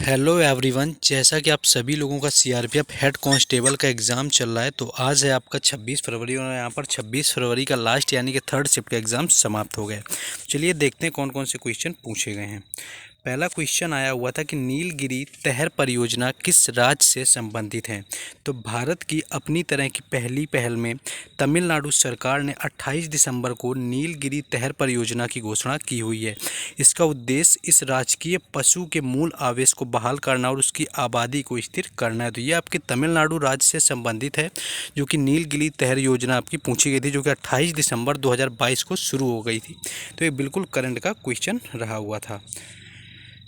Hello everyone. जैसा कि आप सभी लोगों का सीआरपीएफ हेड कांस्टेबल का एग्ज़ाम चल रहा है, तो आज है आपका 26 फरवरी और यहाँ पर 26 फरवरी का लास्ट यानी कि थर्ड शिफ्ट का एग्ज़ाम समाप्त हो गया। चलिए देखते हैं कौन कौन से क्वेश्चन पूछे गए हैं। पहला क्वेश्चन आया हुआ था कि नीलगिरी तहर परियोजना किस राज्य से संबंधित है। तो भारत की अपनी तरह की पहली पहल में तमिलनाडु सरकार ने 28 दिसंबर को नीलगिरी तहर परियोजना की घोषणा की हुई है। इसका उद्देश्य इस राजकीय पशु के मूल आवेश को बहाल करना और उसकी आबादी को स्थिर करना है। तो ये आपके तमिलनाडु राज्य से संबंधित है, जो कि नीलगिरी तहर योजना आपकी पूछी गई थी, जो कि 28 दिसंबर 2022 को शुरू हो गई थी। तो ये बिल्कुल करंट का क्वेश्चन रहा हुआ था।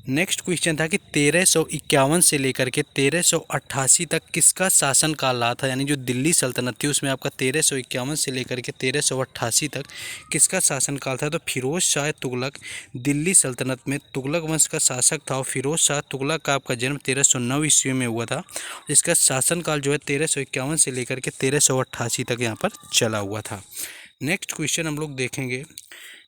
नेक्स्ट क्वेश्चन था कि 1351 से लेकर के 1388 तक किसका शासनकाल रहा था, यानी जो दिल्ली सल्तनत थी उसमें आपका 1351 से लेकर के 1388 तक किसका शासनकाल था। तो फिरोज शाह तुगलक दिल्ली सल्तनत में तुगलक वंश का शासक था और फिरोज शाह तुगलक का आपका जन्म 1309 ईस्वी में हुआ था। इसका शासनकाल जो है 1351 से लेकर के 1388 तक यहाँ पर चला हुआ था। नेक्स्ट क्वेश्चन हम लोग देखेंगे।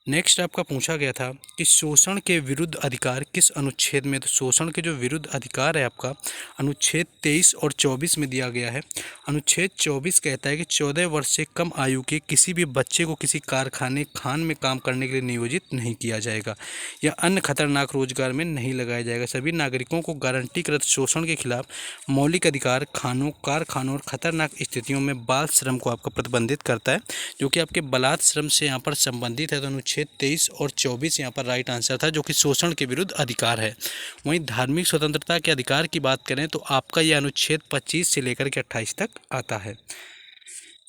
नेक्स्ट आपका पूछा गया था कि शोषण के विरुद्ध अधिकार किस अनुच्छेद में। तो शोषण के जो विरुद्ध अधिकार है आपका अनुच्छेद 23 और 24 में दिया गया है। अनुच्छेद 24 कहता है कि 14 वर्ष से कम आयु के किसी भी बच्चे को किसी कारखाने खान में काम करने के लिए नियोजित नहीं किया जाएगा या अन्य खतरनाक रोजगार में नहीं लगाया जाएगा। सभी नागरिकों को गारंटीकृत शोषण के खिलाफ मौलिक अधिकार खानों कारखानों और खतरनाक स्थितियों में बाल श्रम को आपका प्रतिबंधित करता है, जो कि आपके बलात् श्रम से यहाँ पर संबंधित है। तो अनुच्छेद 23 और 24 यहाँ पर राइट आंसर था, जो कि शोषण के विरुद्ध अधिकार है। वहीं धार्मिक स्वतंत्रता के अधिकार की बात करें तो आपका यह अनुच्छेद 25 से लेकर के 28 तक आता है।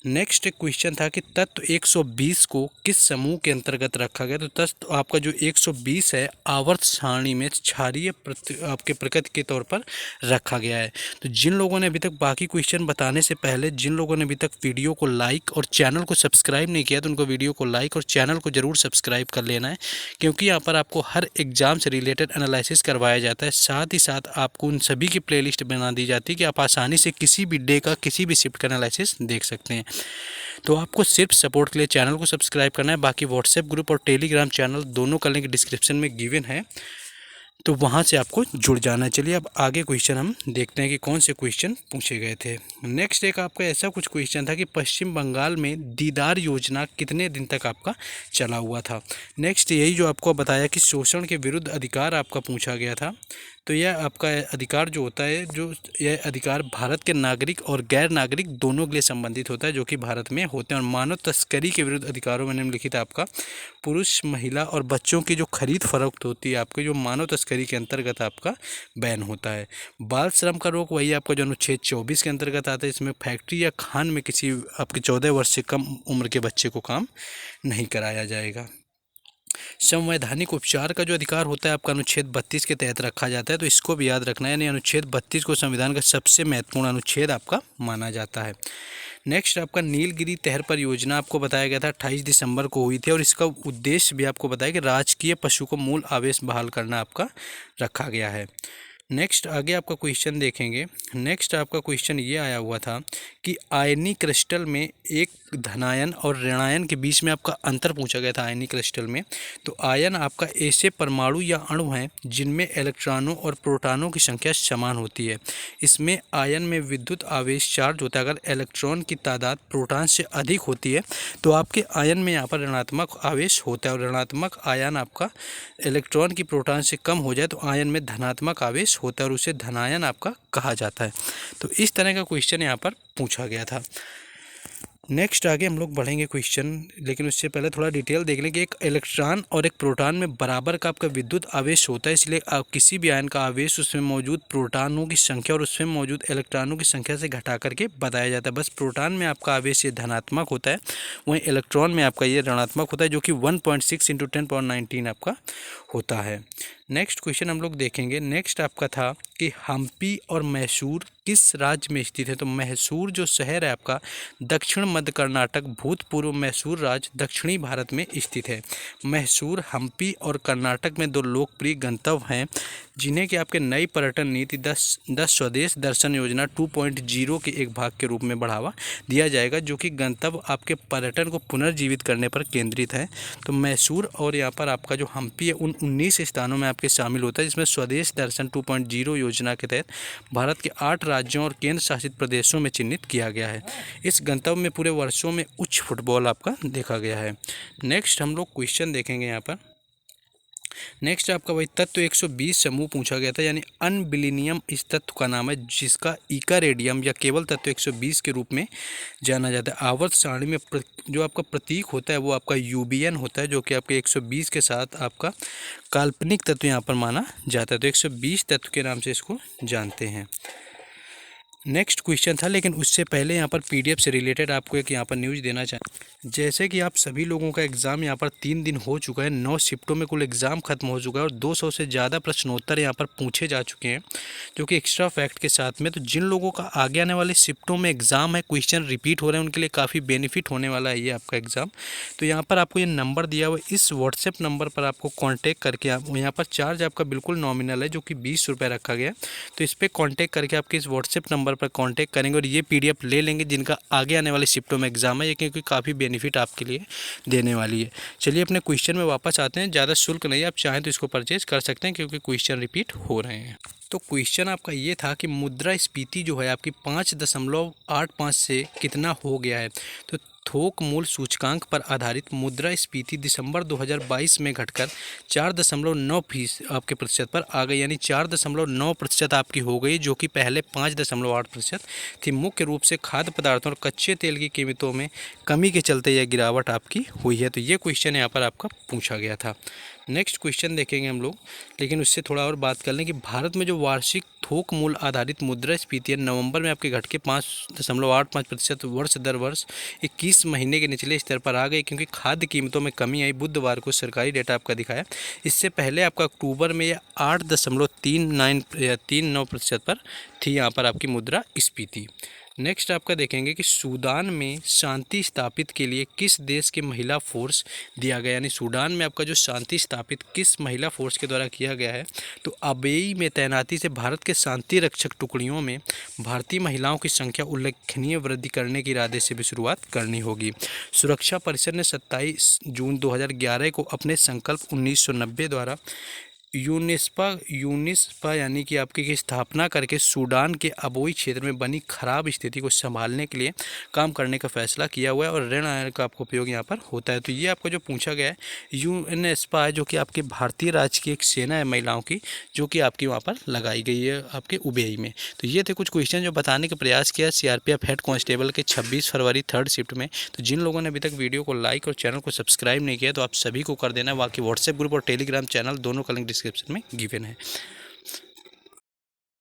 नेक्स्ट क्वेश्चन था कि तत्व 120 को किस समूह के अंतर्गत रखा गया। तो तत्व आपका जो 120 है आवर्त सारणी में क्षारीय आपके प्रकृति के तौर पर रखा गया है। तो जिन लोगों ने अभी तक बाकी क्वेश्चन बताने से पहले जिन लोगों ने अभी तक वीडियो को लाइक और चैनल को सब्सक्राइब नहीं किया, तो उनको वीडियो को लाइक और चैनल को जरूर सब्सक्राइब कर लेना है, क्योंकि यहाँ पर आपको हर एग्जाम से रिलेटेड एनालिसिस करवाया जाता है। साथ ही साथ आपको उन सभी की प्लेलिस्ट बना दी जाती है कि आप आसानी से किसी भी डे का किसी भी शिफ्ट का एनालिसिस देख सकते हैं। तो आपको सिर्फ सपोर्ट के लिए चैनल को सब्सक्राइब करना है। बाकी व्हाट्सएप ग्रुप और टेलीग्राम चैनल दोनों का लिंक डिस्क्रिप्शन में गिवन है, तो वहाँ से आपको जुड़ जाना है। चलिए अब आगे क्वेश्चन हम देखते हैं कि कौन से क्वेश्चन पूछे गए थे। नेक्स्ट एक आपका ऐसा कुछ क्वेश्चन था कि पश्चिम बंगाल में दीदार योजना कितने दिन तक आपका चला हुआ था। नेक्स्ट यही जो आपको बताया कि शोषण के विरुद्ध अधिकार आपका पूछा गया था। तो यह आपका अधिकार जो होता है, जो यह अधिकार भारत के नागरिक और गैर नागरिक दोनों के लिए संबंधित होता है, जो कि भारत में होते हैं। और मानव तस्करी के विरुद्ध अधिकारों में निम्नलिखित आपका पुरुष महिला और बच्चों की जो खरीद फरोख्त होती है आपके जो मानव तस्करी के अंतर्गत आपका बैन होता है। बाल श्रम का रोक वही आपका जो अनुच्छेद 24 के अंतर्गत आता है। इसमें फैक्ट्री या खान में किसी आपके 14 वर्ष से कम उम्र के बच्चे को काम नहीं कराया जाएगा। संवैधानिक उपचार का जो अधिकार होता है आपका अनुच्छेद 32 के तहत रखा जाता है, तो इसको भी याद रखना है। यानी अनुच्छेद 32 को संविधान का सबसे महत्वपूर्ण अनुच्छेद आपका माना जाता है। नेक्स्ट आपका नीलगिरी तहर परियोजना आपको बताया गया था 28 दिसंबर को हुई थी, और इसका उद्देश्य भी आपको बताया कि राजकीय पशु को मूल आवेश बहाल करना आपका रखा गया है। नेक्स्ट आगे आपका क्वेश्चन देखेंगे। नेक्स्ट आपका क्वेश्चन ये आया हुआ था कि आयनी क्रिस्टल में एक धनायन और ऋणायन के बीच में आपका अंतर पूछा गया था। आयनी क्रिस्टल में तो आयन आपका ऐसे परमाणु या अणु हैं जिनमें इलेक्ट्रॉनों और प्रोटॉनों की संख्या समान होती है। इसमें आयन में विद्युत आवेश चार्ज होता है। अगर इलेक्ट्रॉन की तादाद प्रोटॉन से अधिक होती है तो आपके आयन में यहाँ पर ऋणात्मक आवेश होता है, और ऋणात्मक आयन आपका इलेक्ट्रॉन की प्रोटॉन से कम हो जाए तो आयन में धनात्मक आवेश होता है और उसे धनायन आपका कहा जाता है। तो इस तरह का क्वेश्चन यहाँ पर पूछा गया था। नेक्स्ट आगे हम लोग बढ़ेंगे क्वेश्चन, लेकिन उससे पहले थोड़ा डिटेल देख लें कि एक इलेक्ट्रॉन और एक प्रोटॉन में बराबर का आपका विद्युत आवेश होता है। इसलिए आप किसी भी आयन का आवेश उसमें मौजूद प्रोटॉनों की संख्या और उसमें मौजूद इलेक्ट्रॉनों की संख्या से घटा करके बताया जाता है। बस प्रोटॉन में आपका आवेश ये धनात्मक होता है, वहीं इलेक्ट्रॉन में आपका ये ऋणात्मक होता है, जो कि 1.6 × 10⁻19 आपका होता है। नेक्स्ट क्वेश्चन हम लोग देखेंगे। नेक्स्ट आपका था कि हम्पी और मैसूर किस राज्य में स्थित है। तो मैसूर जो शहर है आपका दक्षिण मध्य कर्नाटक भूतपूर्व मैसूर राज्य दक्षिणी भारत में स्थित है। मैसूर, हम्पी और कर्नाटक में दो लोकप्रिय गंतव्य हैं, जिन्हें कि आपके नई पर्यटन नीति 10 स्वदेश दर्शन योजना 2.0 के एक भाग के रूप में बढ़ावा दिया जाएगा, जो कि गंतव्य आपके पर्यटन को पुनर्जीवित करने पर केंद्रित है। तो मैसूर और यहाँ पर आपका जो हम्पी है उन 19 स्थानों में आपके आपके शामिल होता है, जिसमें स्वदेश दर्शन 2.0 योजना के तहत भारत के 8 राज्यों और केंद्र शासित प्रदेशों में चिन्हित किया गया है। इस गंतव्य में पूरे वर्षों में उच्च फुटबॉल आपका देखा गया है। नेक्स्ट हम लोग क्वेश्चन देखेंगे यहाँ पर। नेक्स्ट आपका वही तत्व 120 समूह पूछा गया था, यानी अनबिलिनियम इस तत्व का नाम है, जिसका इकारेडियम या केवल तत्व 120 के रूप में जाना जाता है। आवर्त सारणी में जो आपका प्रतीक होता है वो आपका यूबीएन होता है, जो कि आपके 120 के साथ आपका काल्पनिक तत्व यहाँ पर माना जाता है। तो 120 तत्व के नाम से इसको जानते हैं। नेक्स्ट क्वेश्चन था, लेकिन उससे पहले यहाँ पर पीडीएफ से रिलेटेड आपको एक यहाँ पर न्यूज़ देना चाहें। जैसे कि आप सभी लोगों का एग्ज़ाम यहाँ पर 3 दिन हो चुका है, 9 शिफ्टों में कुल एग्ज़ाम खत्म हो चुका है और 200 से ज़्यादा प्रश्नोत्तर यहाँ पर पूछे जा चुके हैं, जो कि एक्स्ट्रा फैक्ट के साथ में। तो जिन लोगों का आगे आने वाले शिफ्टों में एग्ज़ाम है, क्वेश्चन रिपीट हो रहे हैं, उनके लिए काफ़ी बेनिफिट होने वाला है ये आपका एग्ज़ाम। तो यहाँ पर आपको ये नंबर दिया हुआ है, इस व्हाट्सएप नंबर पर आपको कॉन्टैक्ट करके आप यहाँ पर चार्ज आपका बिल्कुल नॉमिनल है, जो कि 20 रुपये रखा गया है। तो इस पर कॉन्टैक्ट करके आपके इस व्हाट्सएप नंबर पर कॉन्टैक्ट करेंगे और ये पीडीएफ ले लेंगे जिनका आगे आने वाले शिफ्टों में एग्जाम है, ये क्योंकि काफ़ी बेनिफिट आपके लिए देने वाली है। चलिए अपने क्वेश्चन में वापस आते हैं। ज़्यादा शुल्क नहीं है, आप चाहें तो इसको परचेज कर सकते हैं क्योंकि क्वेश्चन रिपीट हो रहे हैं। तो क्वेश्चन आपका ये था कि मुद्रास्फीति जो है आपकी 5.85 से कितना हो गया है। तो थोक मूल सूचकांक पर आधारित मुद्रास्फीति दिसंबर 2022 में घटकर 4.9% आपके प्रतिशत पर आ गई, यानी 4.9% आपकी हो गई, जो कि पहले 5.8% थी। मुख्य रूप से खाद्य पदार्थों और कच्चे तेल की कीमतों में कमी के चलते यह गिरावट आपकी हुई है। तो ये क्वेश्चन यहाँ पर आपका पूछा गया था। नेक्स्ट क्वेश्चन देखेंगे हम लोग, लेकिन उससे थोड़ा और बात कर लें कि भारत में जो वार्षिक थोक मूल आधारित मुद्रास्फीति है, नवंबर में आपके घट के 5.85% वर्ष दर वर्ष 21 महीने के निचले स्तर पर आ गई, क्योंकि खाद्य कीमतों में कमी आई। बुधवार को सरकारी डेटा आपका दिखाया। इससे पहले आपका अक्टूबर में यह 8.39% पर थी यहाँ पर आपकी मुद्रास्फीति। नेक्स्ट आपका देखेंगे कि सूडान में शांति स्थापित के लिए किस देश के महिला फोर्स दिया गया, यानी सूडान में आपका जो शांति स्थापित किस महिला फोर्स के द्वारा किया गया है। तो अबेई में तैनाती से भारत के शांति रक्षक टुकड़ियों में भारतीय महिलाओं की संख्या उल्लेखनीय वृद्धि करने के इरादे से भी शुरुआत करनी होगी। सुरक्षा परिषद ने 27 जून 2011 को अपने संकल्प 1990 द्वारा यूनिस्पा यानी कि आपकी की स्थापना करके सूडान के अबोई क्षेत्र में बनी खराब स्थिति को संभालने के लिए काम करने का फैसला किया हुआ है और ऋण आयन का आपको उपयोग यहाँ पर होता है। तो ये आपको जो पूछा गया है, यूनिस्पा है, जो कि आपके भारतीय राज्य की एक सेना है महिलाओं की, जो कि आपकी वहाँ पर लगाई गई है आपके उबेई में। तो ये थे कुछ क्वेश्चन जो बताने का प्रयास किया सीआरपीएफ हेड कांस्टेबल के 26 फरवरी 3rd शिफ्ट में। तो जिन लोगों ने अभी तक वीडियो को लाइक और चैनल को सब्सक्राइब नहीं किया, तो आप सभी को कर देना। बाकी व्हाट्सएप ग्रुप और टेलीग्राम चैनल दोनों का लिंक डिस्क्रिप्शन में गिवन है।